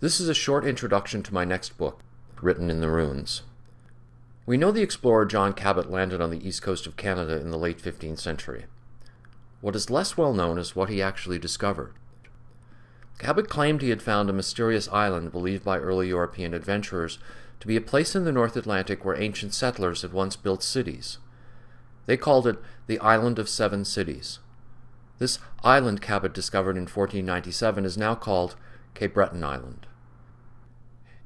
This is a short introduction to my next book, Written in the Runes. We know the explorer John Cabot landed on the east coast of Canada in the late 15th century. What is less well known is what he actually discovered. Cabot claimed he had found a mysterious island believed by early European adventurers to be a place in the North Atlantic where ancient settlers had once built cities. They called it the Island of Seven Cities. This island Cabot discovered in 1497 is now called Cape Breton Island.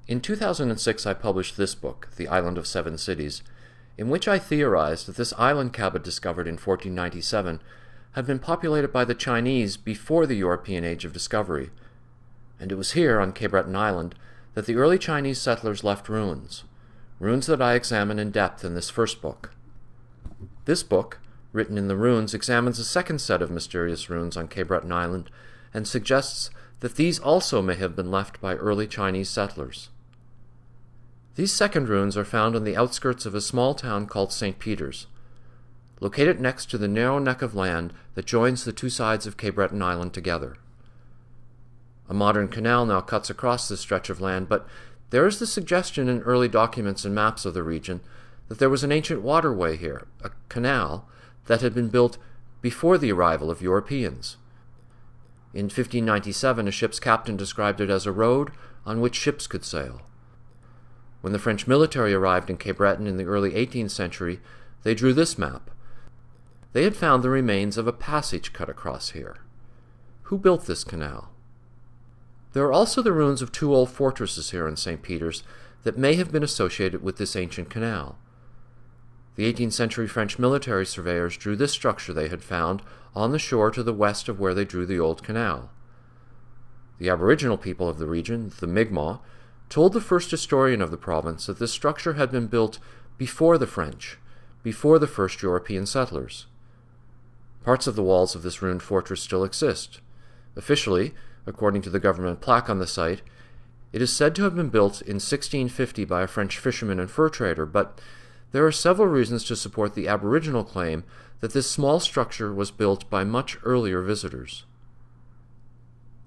In 2006 I published this book, The Island of Seven Cities, in which I theorized that this island Cabot discovered in 1497 had been populated by the Chinese before the European Age of Discovery, and it was here, on Cape Breton Island, that the early Chinese settlers left ruins that I examine in depth in this first book. This book, Written in the Runes, examines a second set of mysterious ruins on Cape Breton Island and suggests that these also may have been left by early Chinese settlers. These second runes are found on the outskirts of a small town called St. Peter's, located next to the narrow neck of land that joins the two sides of Cape Breton Island together. A modern canal now cuts across this stretch of land, but there is the suggestion in early documents and maps of the region that there was an ancient waterway here, a canal, that had been built before the arrival of Europeans. In 1597, a ship's captain described it as a road on which ships could sail. When the French military arrived in Cape Breton in the early 18th century, they drew this map. They had found the remains of a passage cut across here. Who built this canal? There are also the ruins of two old fortresses here in St. Peter's that may have been associated with this ancient canal. The 18th century French military surveyors drew this structure they had found on the shore to the west of where they drew the old canal. The Aboriginal people of the region, the Mi'kmaq, told the first historian of the province that this structure had been built before the French, before the first European settlers. Parts of the walls of this ruined fortress still exist. Officially, according to the government plaque on the site, it is said to have been built in 1650 by a French fisherman and fur trader, but there are several reasons to support the Aboriginal claim that this small structure was built by much earlier visitors.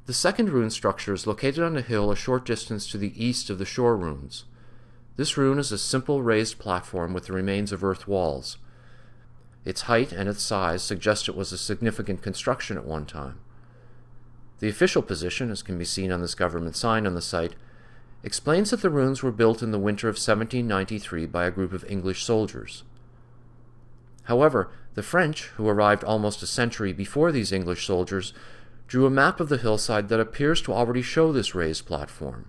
The second rune structure is located on a hill a short distance to the east of the shore ruins. This rune is a simple raised platform with the remains of earth walls. Its height and its size suggest it was a significant construction at one time. The official position, as can be seen on this government sign on the site, explains that the runes were built in the winter of 1793 by a group of English soldiers. However, the French, who arrived almost a century before these English soldiers, drew a map of the hillside that appears to already show this raised platform.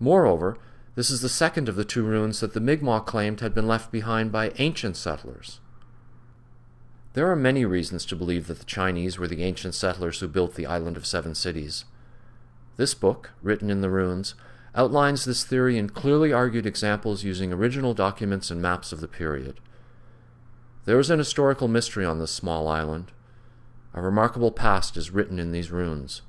Moreover, this is the second of the two ruins that the Mi'kmaq claimed had been left behind by ancient settlers. There are many reasons to believe that the Chinese were the ancient settlers who built the Island of Seven Cities. This book, Written in the Runes, outlines this theory in clearly argued examples using original documents and maps of the period. There is an historical mystery on this small island. A remarkable past is written in these runes.